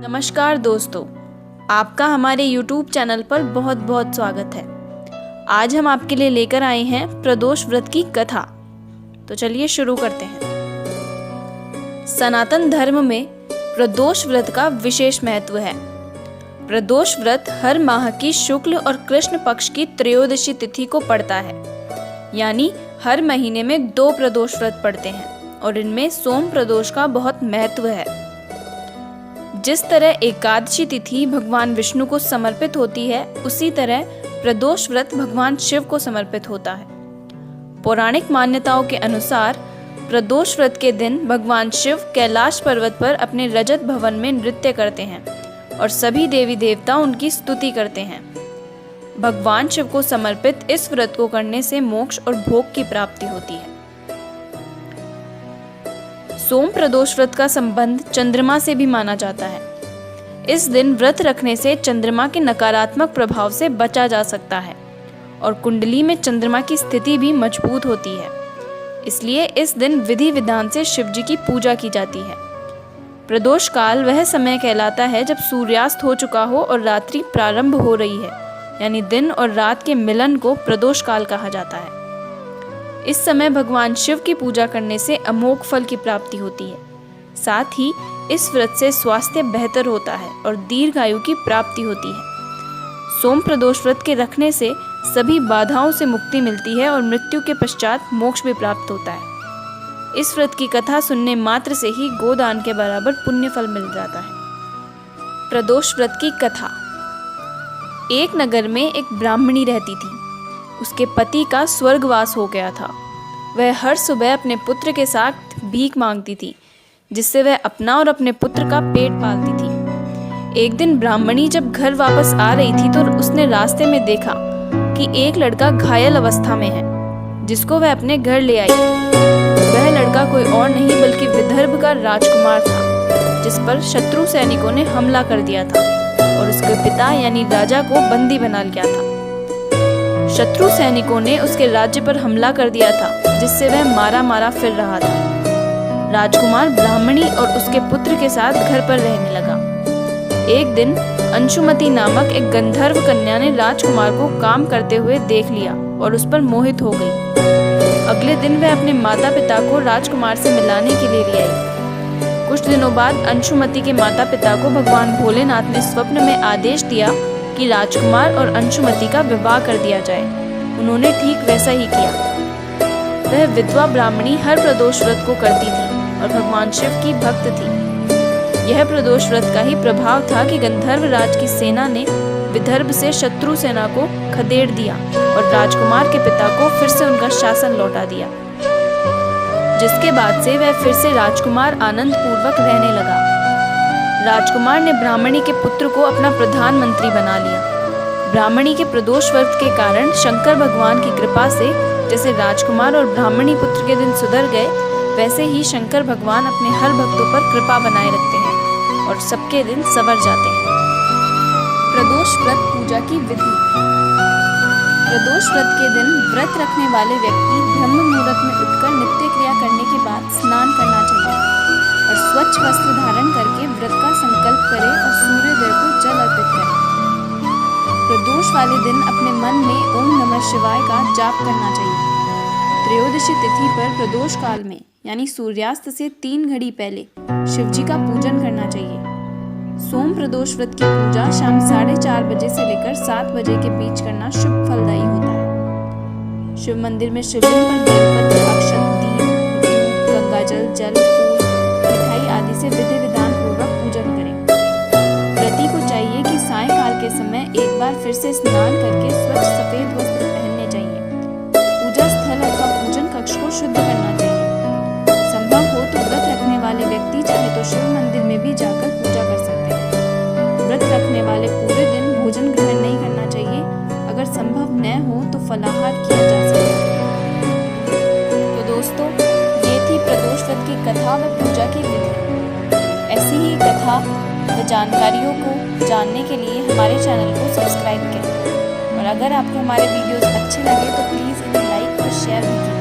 नमस्कार दोस्तों, आपका हमारे YouTube चैनल पर बहुत बहुत स्वागत है। आज हम आपके लिए लेकर आए हैं प्रदोष व्रत की कथा। तो चलिए शुरू करते हैं। सनातन धर्म में प्रदोष व्रत का विशेष महत्व है। प्रदोष व्रत हर माह की शुक्ल और कृष्ण पक्ष की त्रयोदशी तिथि को पड़ता है, यानी हर महीने में 2 प्रदोष व्रत पड़ते हैं और इनमें सोम प्रदोष का बहुत महत्व है। जिस तरह एकादशी तिथि भगवान विष्णु को समर्पित होती है, उसी तरह प्रदोष व्रत भगवान शिव को समर्पित होता है। पौराणिक मान्यताओं के अनुसार प्रदोष व्रत के दिन भगवान शिव कैलाश पर्वत पर अपने रजत भवन में नृत्य करते हैं और सभी देवी देवता उनकी स्तुति करते हैं। भगवान शिव को समर्पित इस व्रत को करने से मोक्ष और भोग की प्राप्ति होती है। सोम प्रदोष व्रत का संबंध चंद्रमा से भी माना जाता है। इस दिन व्रत रखने से चंद्रमा के नकारात्मक प्रभाव से बचा जा सकता है और कुंडली में चंद्रमा की स्थिति भी मजबूत होती है। इसलिए इस दिन विधि विधान से शिव जी की पूजा की जाती है। प्रदोष काल वह समय कहलाता है जब सूर्यास्त हो चुका हो और रात्रि प्रारंभ हो रही है, यानी दिन और रात के मिलन को प्रदोष काल कहा जाता है। इस समय भगवान शिव की पूजा करने से अमोघ फल की प्राप्ति होती है। साथ ही इस व्रत से स्वास्थ्य बेहतर होता है और दीर्घायु की प्राप्ति होती है। सोम प्रदोष व्रत के रखने से सभी बाधाओं से मुक्ति मिलती है और मृत्यु के पश्चात मोक्ष भी प्राप्त होता है। इस व्रत की कथा सुनने मात्र से ही गोदान के बराबर पुण्य फल मिल जाता है। प्रदोष व्रत की कथा। एक नगर में एक ब्राह्मणी रहती थी। उसके पति का स्वर्गवास हो गया था। वह हर सुबह अपने पुत्र के साथ भीख मांगती थी, जिससे वह अपना और अपने पुत्र का पेट पालती थी। एक दिन ब्राह्मणी जब घर वापस आ रही थी तो उसने रास्ते में देखा कि एक लड़का घायल अवस्था में है, जिसको वह अपने घर ले आई। वह लड़का कोई और नहीं बल्कि विदर्भ का राजकुमार था, जिस पर शत्रु सैनिकों ने हमला कर दिया था और उसके पिता यानी राजा को बंदी बना लिया था। शत्रु सैनिकों ने उसके राज्य पर हमला कर दिया था, जिससे वह मारा मारा फिर रहा था। राजकुमार ब्राह्मणी और उसके पुत्र के साथ घर पर रहने लगा। एक दिन अंशुमति नामक एक गंधर्व कन्या ने राजकुमार को काम करते हुए देख लिया और उस पर मोहित हो गई। अगले दिन वह अपने माता पिता को राजकुमार से मिलाने के लिए ले आई। कुछ दिनों बाद अंशुमति के माता पिता को भगवान भोलेनाथ ने स्वप्न में आदेश दिया कि राजकुमार और अंशुमति का विवाह कर दिया जाए। उन्होंने ठीक वैसा ही किया। वह विधवा ब्राह्मणी हर प्रदोष व्रत को करती थी और भगवान शिव की भक्त थी। यह प्रदोष व्रत का ही प्रभाव था कि गंधर्व राज की सेना ने विदर्भ से शत्रु सेना को खदेड़ दिया और राजकुमार के पिता को फिर से उनका शासन लौटा दिया, जिसके बाद से वह फिर से राजकुमार आनंद पूर्वक रहने लगा। राजकुमार ने ब्राह्मणी के पुत्र को अपना प्रधानमंत्री बना लिया। ब्राह्मणी के प्रदोष व्रत के कारण शंकर भगवान की कृपा से जैसे राजकुमार और ब्राह्मणी पुत्र के दिन सुधर गए, वैसे ही शंकर भगवान अपने हर भक्तों पर कृपा बनाए रखते हैं और सबके दिन संवर जाते हैं। प्रदोष व्रत पूजा की विधि। प्रदोष व्रत के दिन व्रत रखने वाले व्यक्ति ब्रह्म मुहूर्त में उठकर नित्य क्रिया करने के बाद स्नान करना चाहिए और स्वच्छ वस्त्र धारण करके व्रत का संकल्प करें और सूर्योदय को जल अर्पित करें। प्रदोष वाले दिन अपने मन में ओम नमः शिवाय का जाप करना चाहिए। त्रयोदशी तिथि पर प्रदोष काल में यानी सूर्यास्त से 3 घड़ी पहले शिवजी का पूजन करना चाहिए। सोम प्रदोष व्रत की पूजा शाम 4:30 बजे से लेकर 7 बजे के बीच करना शुभ फलदायी होता है। शिव मंदिर में शिवलिंग पर बेलपत्र, अक्षत, दीप, गंगाजल, जल, फूल, मिठाई आदि से विधि विधान पूर्वक पूजन करें। व्रती को चाहिए कि सायंकाल के समय एक बार फिर से स्नान करके स्वच्छ सफेद वस्त्र पहनने चाहिए। पूजा स्थल अथवा पूजन कक्ष को शुद्ध करना चाहिए। संभव हो तो व्रत रखने वाले व्यक्ति चाहे तो शिव मंदिर में भी जाकर पूजा कर सकते हैं। व्रत रखने वाले पूरे दिन भोजन ग्रहण नहीं करना चाहिए। अगर संभव न हो तो फलाहार किया जा सकता है। तो दोस्तों, ये थी प्रदोष व्रत की कथा व पूजा की विधि। ऐसी ही कथा व जानकारियों को जानने के लिए हमारे चैनल को सब्सक्राइब करें और अगर आपको हमारे वीडियोस अच्छे लगे तो प्लीज़ इन्हें लाइक और शेयर भी कीजिए।